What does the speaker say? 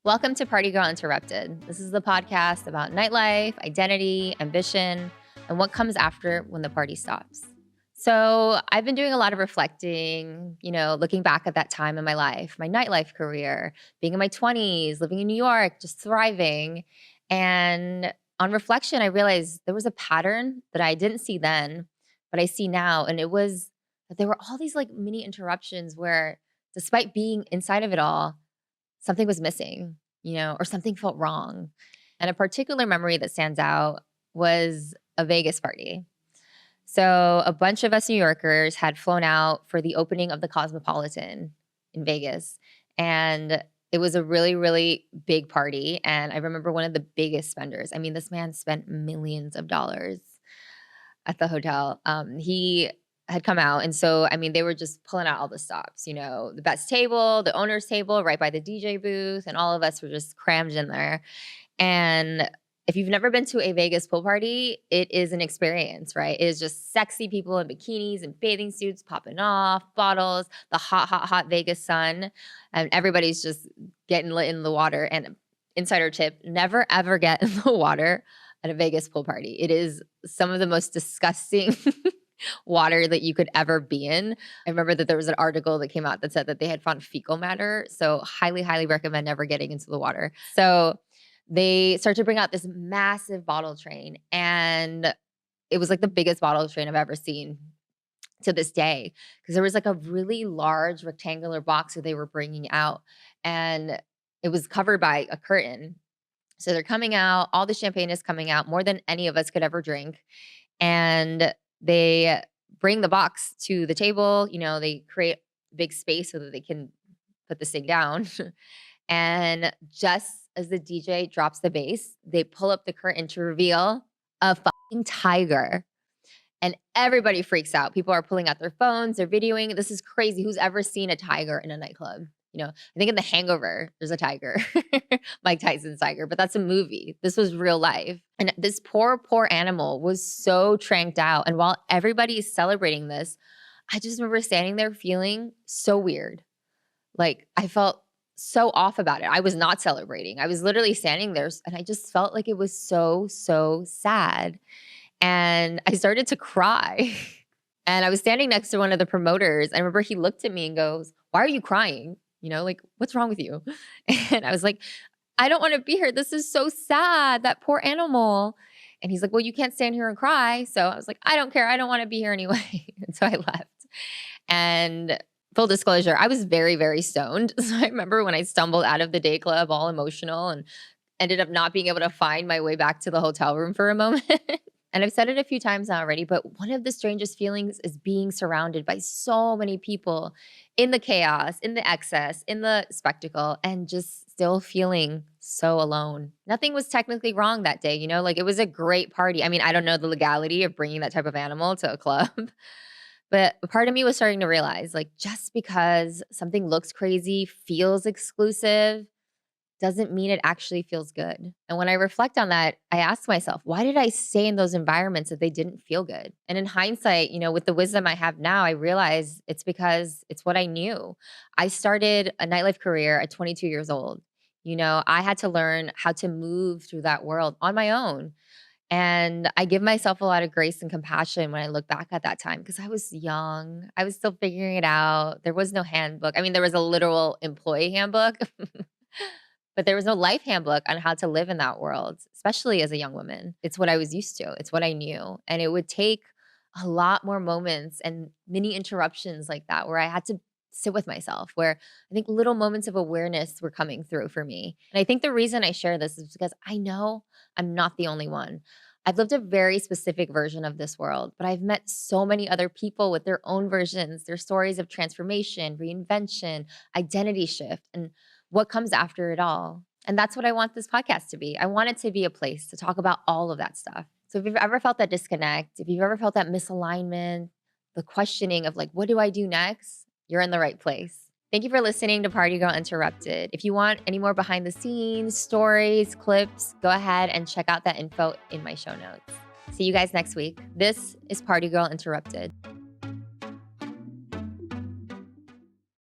Welcome to Party Girl Interrupted. This is the podcast about nightlife, identity, ambition, and what comes after when the party stops. So, I've been doing a lot of reflecting, looking back at that time in my life, my nightlife career, being in my 20s, living in New York, just thriving. And on reflection, I realized there was a pattern that I didn't see then, but I see now. And it was that there were all these like mini interruptions where, despite being inside of it all, something was missing, or something felt wrong. And a particular memory that stands out was a Vegas party. So a bunch of us New Yorkers had flown out for the opening of the Cosmopolitan in Vegas. And it was a really, really big party. And I remember one of the biggest spenders. I mean, this man spent millions of dollars at the hotel. He had come out. And so, I mean, they were just pulling out all the stops, the best table, the owner's table right by the DJ booth. And all of us were just crammed in there. And if you've never been to a Vegas pool party, it is an experience, right? It is just sexy people in bikinis and bathing suits popping off, bottles, the hot, hot, hot Vegas sun. And everybody's just getting lit in the water. And insider tip, never ever get in the water at a Vegas pool party. It is some of the most disgusting water that you could ever be in. I remember that there was an article that came out that said that they had found fecal matter. So highly, highly recommend never getting into the water. So they start to bring out this massive bottle train. And it was like the biggest bottle train I've ever seen to this day. Because there was like a really large rectangular box that they were bringing out. And it was covered by a curtain. So they're coming out, all the champagne is coming out, more than any of us could ever drink. And they bring the box to the table. They create big space so that they can put this thing down. And just as the DJ drops the bass, they pull up the curtain to reveal a fucking tiger. And everybody freaks out. People are pulling out their phones, they're videoing. This is crazy. Who's ever seen a tiger in a nightclub? I think in The Hangover, there's a tiger, Mike Tyson's tiger, but that's a movie. This was real life. And this poor, poor animal was so tranked out. And while everybody is celebrating this, I just remember standing there feeling so weird. Like I felt so off about it. I was not celebrating. I was literally standing there and I just felt like it was so, so sad. And I started to cry. And I was standing next to one of the promoters. I remember he looked at me and goes, "Why are you crying? What's wrong with you?" And I was like, "I don't want to be here. This is so sad. That poor animal." And he's like, "Well, you can't stand here and cry." So I was like, "I don't care. I don't want to be here anyway." And so I left. And full disclosure, I was very, very stoned. So I remember when I stumbled out of the day club all emotional and ended up not being able to find my way back to the hotel room for a moment. And I've said it a few times now already, but one of the strangest feelings is being surrounded by so many people in the chaos, in the excess, in the spectacle, and just still feeling so alone. Nothing was technically wrong that day, it was a great party. I mean, I don't know the legality of bringing that type of animal to a club, but a part of me was starting to realize, just because something looks crazy, feels exclusive, doesn't mean it actually feels good. And when I reflect on that, I ask myself, why did I stay in those environments if they didn't feel good? And in hindsight, with the wisdom I have now, I realize it's because it's what I knew. I started a nightlife career at 22 years old. I had to learn how to move through that world on my own. And I give myself a lot of grace and compassion when I look back at that time because I was young. I was still figuring it out. There was no handbook. I mean, there was a literal employee handbook. But there was no life handbook on how to live in that world, especially as a young woman. It's what I was used to. It's what I knew. And it would take a lot more moments and mini interruptions like that where I had to sit with myself, where I think little moments of awareness were coming through for me. And I think the reason I share this is because I know I'm not the only one. I've lived a very specific version of this world, but I've met so many other people with their own versions, their stories of transformation, reinvention, identity shift, and what comes after it all. And that's what I want this podcast to be. I want it to be a place to talk about all of that stuff. So if you've ever felt that disconnect, if you've ever felt that misalignment, the questioning of what do I do next? You're in the right place. Thank you for listening to Party Girl Interrupted. If you want any more behind the scenes, stories, clips, go ahead and check out that info in my show notes. See you guys next week. This is Party Girl Interrupted.